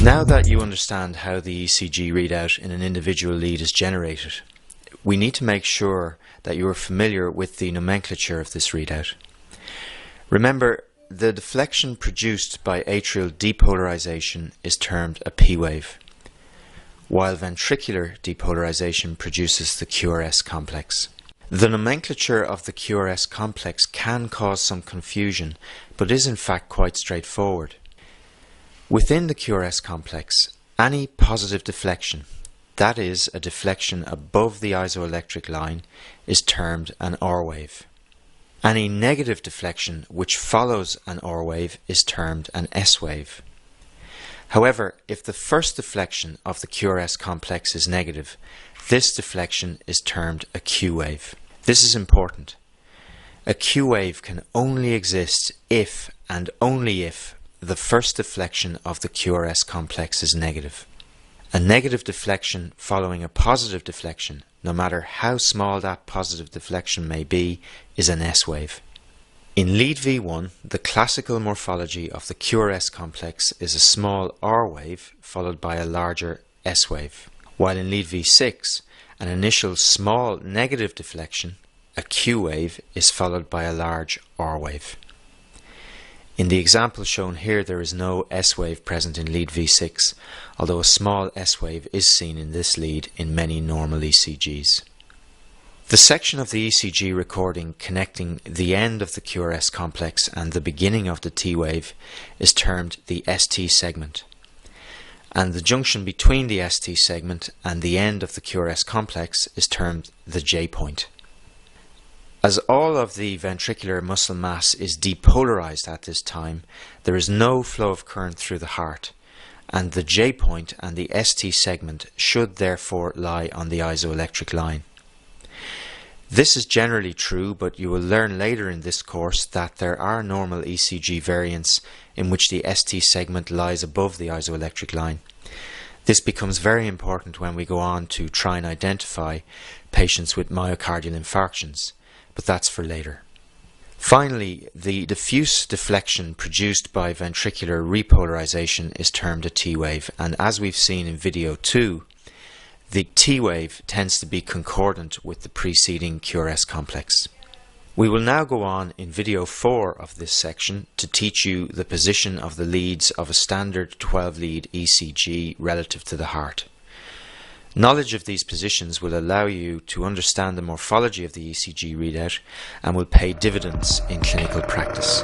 Now that you understand how the ECG readout in an individual lead is generated, we need to make sure that you are familiar with the nomenclature of this readout. Remember, the deflection produced by atrial depolarization is termed a P wave, while ventricular depolarization produces the QRS complex. The nomenclature of the QRS complex can cause some confusion, but is in fact quite straightforward. Within the QRS complex, any positive deflection, that is, a deflection above the isoelectric line, is termed an R wave. Any negative deflection which follows an R wave is termed an S wave. However, if the first deflection of the QRS complex is negative, this deflection is termed a Q wave. This is important. A Q wave can only exist if and only if the first deflection of the QRS complex is negative. A negative deflection following a positive deflection, no matter how small that positive deflection may be, is an S wave. In lead V1, the classical morphology of the QRS complex is a small R wave followed by a larger S wave, while in lead V6, an initial small negative deflection, a Q wave, is followed by a large R wave. In the example shown here, there is no S wave present in lead V6, although a small S wave is seen in this lead in many normal ECGs. The section of the ECG recording connecting the end of the QRS complex and the beginning of the T wave is termed the ST segment, and the junction between the ST segment and the end of the QRS complex is termed the J point. As all of the ventricular muscle mass is depolarized at this time, there is no flow of current through the heart, and the J point and the ST segment should therefore lie on the isoelectric line. This is generally true, but you will learn later in this course that there are normal ECG variants in which the ST segment lies above the isoelectric line. This becomes very important when we go on to try and identify patients with myocardial infarctions, but that's for later. Finally, the diffuse deflection produced by ventricular repolarization is termed a T wave, and as we've seen in video 2, the T wave tends to be concordant with the preceding QRS complex. We will now go on in video 4 of this section to teach you the position of the leads of a standard 12-lead ECG relative to the heart. Knowledge of these positions will allow you to understand the morphology of the ECG readout and will pay dividends in clinical practice.